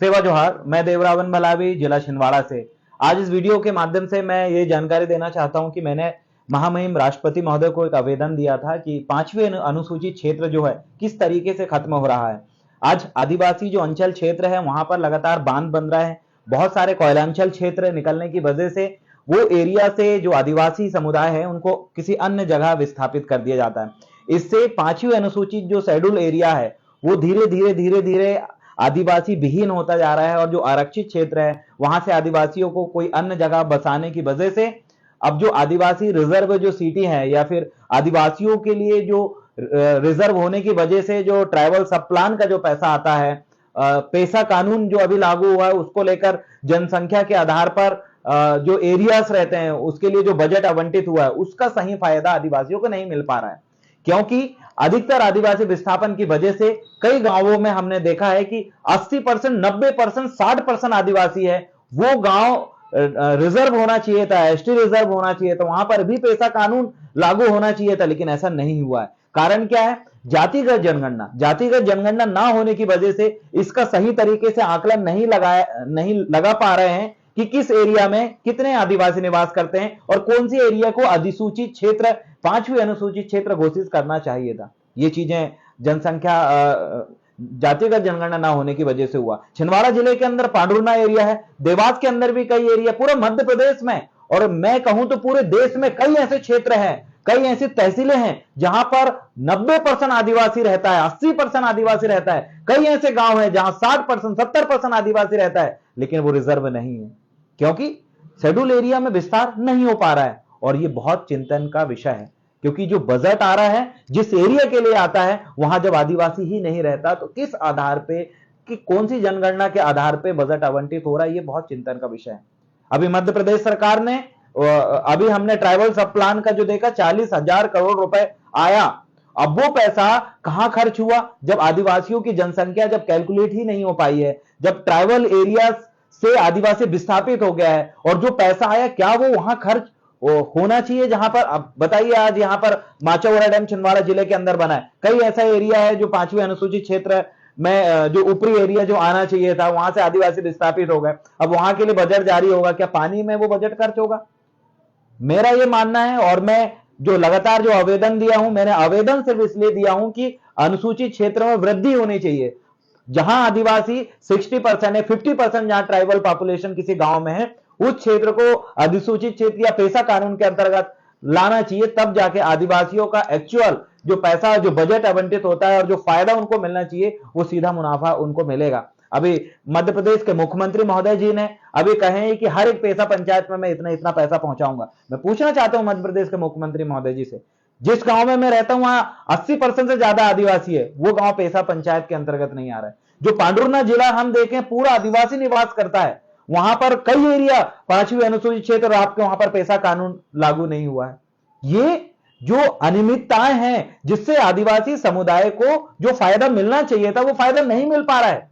सेवा जोहार। मैं देवरावन मलावी, जिला छिंदवाड़ा से। आज इस वीडियो के माध्यम से मैं ये जानकारी देना चाहता हूं कि मैंने महामहिम राष्ट्रपति महोदय को एक आवेदन दिया था कि 5वीं अनुसूचित क्षेत्र जो है किस तरीके से खत्म हो रहा है। आज आदिवासी जो अंचल क्षेत्र है वहां पर लगातार बांध बन रहा है। बहुत सारे कोयलांचल क्षेत्र निकलने की वजह से वो एरिया से जो आदिवासी समुदाय है उनको किसी अन्य जगह विस्थापित कर दिया जाता है। इससे 5वीं अनुसूचित जो शेड्यूल एरिया है वो धीरे धीरे आदिवासी विहीन होता जा रहा है और जो आरक्षित क्षेत्र है वहां से आदिवासियों को कोई अन्य जगह बसाने की वजह से अब जो आदिवासी रिजर्व जो सिटी है या फिर आदिवासियों के लिए जो रिजर्व होने की वजह से जो ट्राइबल सब प्लान का जो पैसा आता है, पैसा कानून जो अभी लागू हुआ है उसको लेकर जनसंख्या के आधार पर जो एरियाज रहते हैं उसके लिए जो बजट आवंटित हुआ है उसका सही फायदा आदिवासियों को नहीं मिल पा रहा है, क्योंकि अधिकतर आदिवासी विस्थापन की वजह से कई गांवों में हमने देखा है कि 80%, 90%, 60% आदिवासी है। वो गांव रिजर्व होना चाहिए था, एसटी रिजर्व होना चाहिए था, वहां पर भी पैसा कानून लागू होना चाहिए था, लेकिन ऐसा नहीं हुआ है। कारण क्या है? जातिगत जनगणना ना होने की वजह से इसका सही तरीके से आकलन नहीं लगा पा रहे हैं कि किस एरिया में कितने आदिवासी निवास करते हैं और कौन सी एरिया को अधिसूचित क्षेत्र, 5वीं अनुसूचित क्षेत्र घोषित करना चाहिए था। ये चीजें जनसंख्या जातिगत जनगणना ना होने की वजह से हुआ। छिंदवाड़ा जिले के अंदर पांडुरना एरिया है, देवास के अंदर भी कई एरिया, पूरे मध्य प्रदेश में और मैं कहूं तो पूरे देश में कई ऐसे क्षेत्र हैं, कई ऐसी तहसीलें हैं जहां पर 90% आदिवासी रहता है, 80% आदिवासी रहता है। कई ऐसे गांव हैं जहां 60%, 70% आदिवासी रहता है, लेकिन वो रिजर्व नहीं है क्योंकि शेड्यूल एरिया में विस्तार नहीं हो पा रहा है। और ये बहुत चिंतन का विषय है क्योंकि जो बजट आ रहा है जिस एरिया के लिए आता है वहां जब आदिवासी ही नहीं रहता तो किस आधार पे, कि कौन सी जनगणना के आधार पे बजट आवंटित हो रहा है, ये बहुत चिंतन का विषय है। अभी मध्य प्रदेश सरकार ने अभी हमने ट्राइबल सब प्लान का जो देखा 40,000 करोड़ रुपए आया। अब वो पैसा कहां खर्च हुआ जब आदिवासियों की जनसंख्या जब कैलकुलेट ही नहीं हो पाई है, जब ट्राइबल एरिया से आदिवासी विस्थापित हो गया है और जो पैसा आया क्या वो वहां खर्च होना चाहिए जहां पर? अब बताइए, आज यहां पर माचौरा डैम छिंदवाड़ा जिले के अंदर बना है, कई ऐसा एरिया है जो 5वीं अनुसूचित क्षेत्र में जो ऊपरी एरिया जो आना चाहिए था वहां से आदिवासी विस्थापित हो गए। अब वहां के लिए बजट जारी होगा, क्या पानी में वो बजट खर्च होगा? मेरा ये मानना है और मैं जो लगातार जो आवेदन दिया हूं, मैंने आवेदन सिर्फ इसलिए दिया हूं कि अनुसूचित क्षेत्र में वृद्धि होनी चाहिए। जहां आदिवासी 60% है, 50% जहां ट्राइबल पॉपुलेशन किसी गांव में है, उस क्षेत्र को अधिसूचित क्षेत्र या पैसा कानून के अंतर्गत लाना चाहिए, तब जाके आदिवासियों का एक्चुअल जो पैसा, जो बजट आवंटित होता है और जो फायदा उनको मिलना चाहिए वो सीधा मुनाफा उनको मिलेगा। अभी मध्य प्रदेश के मुख्यमंत्री महोदय जी ने अभी कहे हैं कि हर एक पैसा पंचायत में मैं इतना इतना पैसा पहुंचाऊंगा। मैं पूछना चाहता हूं मध्य प्रदेश के मुख्यमंत्री महोदय जी से, जिस गांव में मैं रहता हूं वहां 80% से ज्यादा आदिवासी है, वो गांव पैसा पंचायत के अंतर्गत नहीं आ रहा है। जो पांडुरना जिला हम देखें पूरा आदिवासी निवास करता है, वहां पर कई एरिया 5वीं अनुसूचित क्षेत्र आपके वहां पर पैसा कानून लागू नहीं हुआ है। ये जो अनियमितताएं हैं जिससे आदिवासी समुदाय को जो फायदा मिलना चाहिए था वो फायदा नहीं मिल पा रहा है।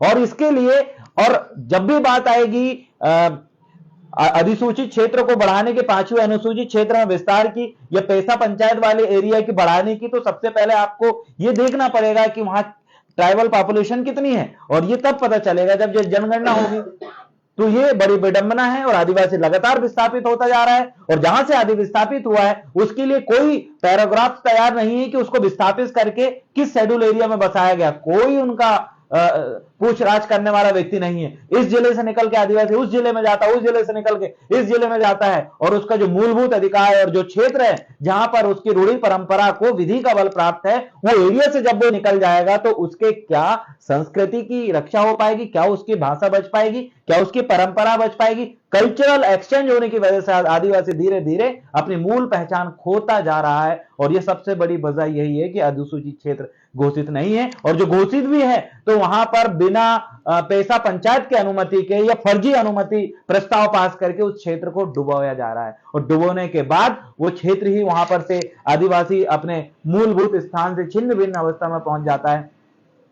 और इसके लिए, और जब भी बात आएगी अधिसूचित क्षेत्र को बढ़ाने के, 5वीं अनुसूचित क्षेत्र में विस्तार की या पैसा पंचायत वाले एरिया की बढ़ाने की, तो सबसे पहले आपको यह देखना पड़ेगा कि वहां ट्राइबल पॉपुलेशन कितनी है, और ये तब पता चलेगा जब जनगणना होगी। तो ये बड़ी विडंबना है और आदिवासी लगातार विस्थापित होता जा रहा है और जहां से आदि विस्थापित हुआ है उसके लिए कोई पैराग्राफ तैयार नहीं है कि उसको विस्थापित करके किस शेड्यूल एरिया में बसाया गया। कोई उनका पूछताछ करने वाला व्यक्ति नहीं है। इस जिले से निकल के आदिवासी उस जिले में जाता है, उस जिले से निकल के इस जिले में जाता है और उसका जो मूलभूत अधिकार है और जो क्षेत्र है जहां पर उसकी रूढ़ी परंपरा को विधि का बल प्राप्त है, वो एरिया से जब वो निकल जाएगा तो उसके क्या संस्कृति की रक्षा हो पाएगी, क्या उसकी भाषा बच पाएगी, क्या उसकी परंपरा बच पाएगी? कल्चरल एक्सचेंज होने की वजह से आदिवासी धीरे धीरे अपनी मूल पहचान खोता जा रहा है और यह सबसे बड़ी वजह यही है कि अधिसूचित क्षेत्र घोषित नहीं है, और जो घोषित भी है तो वहां पर बिना पैसा पंचायत के अनुमति के या फर्जी अनुमति प्रस्ताव पास करके उस क्षेत्र को डुबोया जा रहा है और डुबोने के बाद वो क्षेत्र ही वहां पर से आदिवासी अपने मूलभूत स्थान से छिन्न भिन्न अवस्था में पहुंच जाता है।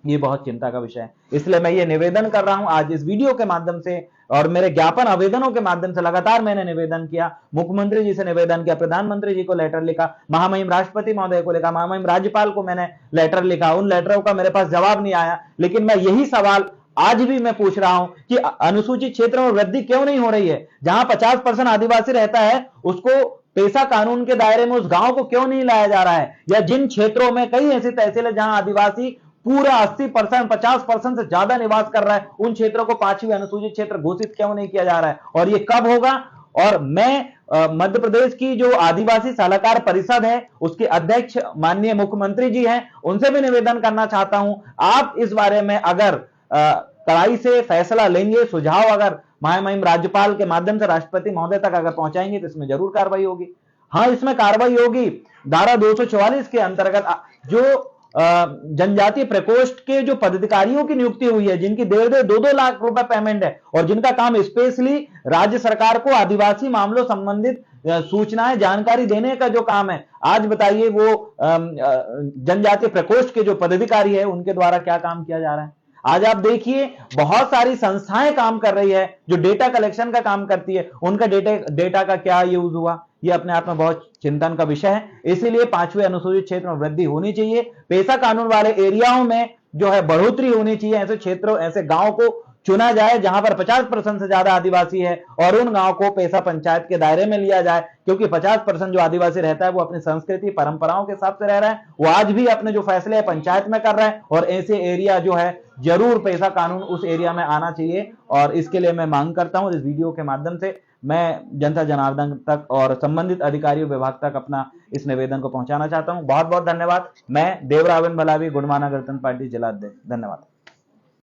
ये बहुत चिंता का विषय है। इसलिए मैं ये निवेदन कर रहा हूं आज इस वीडियो के माध्यम से और मेरे ज्ञापन आवेदनों के माध्यम से लगातार मैंने निवेदन किया, मुख्यमंत्री जी से निवेदन किया, प्रधानमंत्री जी को लेटर लिखा, महामहिम राष्ट्रपति महोदय को लिखा, महामहिम राज्यपाल को मैंने लेटर लिखा। उन लेटरों का मेरे पास जवाब नहीं आया, लेकिन मैं यही सवाल आज भी मैं पूछ रहा हूं कि अनुसूचित क्षेत्र में वृद्धि क्यों नहीं हो रही है? जहां 50% आदिवासी रहता है, उसको पेशा कानून के दायरे में उस गांव को क्यों नहीं लाया जा रहा है? या जिन क्षेत्रों में कई ऐसी तहसील है जहां आदिवासी पूरा 80%, 50% से ज्यादा निवास कर रहा है, उन क्षेत्रों को 5वीं अनुसूचित क्षेत्र घोषित क्यों नहीं किया जा रहा है? और ये कब होगा? और मैं मध्य प्रदेश की जो आदिवासी सलाहकार परिषद है, उसके अध्यक्ष माननीय मुख्यमंत्री जी हैं, उनसे भी निवेदन करना चाहता हूं, आप इस बारे में अगर कड़ाई से फैसला लेंगे, सुझाव अगर महामहिम राज्यपाल के माध्यम से राष्ट्रपति महोदय तक अगर पहुंचाएंगे, तो इसमें जरूर कार्रवाई होगी। हाँ, इसमें कार्रवाई होगी। धारा 244 के अंतर्गत जो जनजातीय प्रकोष्ठ के जो पदाधिकारियों की नियुक्ति हुई है, जिनकी 2.5 लाख रुपए पेमेंट है और जिनका काम स्पेशली राज्य सरकार को आदिवासी मामलों संबंधित सूचनाएं, जानकारी देने का जो काम है, आज बताइए वो जनजातीय प्रकोष्ठ के जो पदाधिकारी है, उनके द्वारा क्या काम किया जा रहा है? आज आप देखिए, बहुत सारी संस्थाएं काम कर रही है जो डेटा कलेक्शन का काम करती है, उनका डेटा का क्या यूज हुआ? ये अपने आप में बहुत चिंतन का विषय है। इसीलिए 5वें अनुसूचित क्षेत्र में वृद्धि होनी चाहिए। पेशा कानून वाले एरियाओं में जो है बढ़ोतरी होनी चाहिए। ऐसे क्षेत्रों, ऐसे गांव को चुना जाए जहां पर 50% से ज्यादा आदिवासी है और उन गांव को पेशा पंचायत के दायरे में लिया जाए, क्योंकि 50% जो आदिवासी रहता है वो अपनी संस्कृति परंपराओं के हिसाब से रह रहा है, वो आज भी अपने जो फैसले पंचायत में कर रहा है, और ऐसे एरिया जो है जरूर पेशा कानून उस एरिया में आना चाहिए। और इसके लिए मैं मांग करता हूं, इस वीडियो के माध्यम से मैं जनता जनार्दन तक और संबंधित अधिकारियों विभाग तक अपना इस निवेदन को पहुंचाना चाहता हूं। बहुत बहुत धन्यवाद। मैं देवरावन भलावी, गुणमाना गणतंत्र पार्टी जिला अध्यक्ष। धन्यवाद।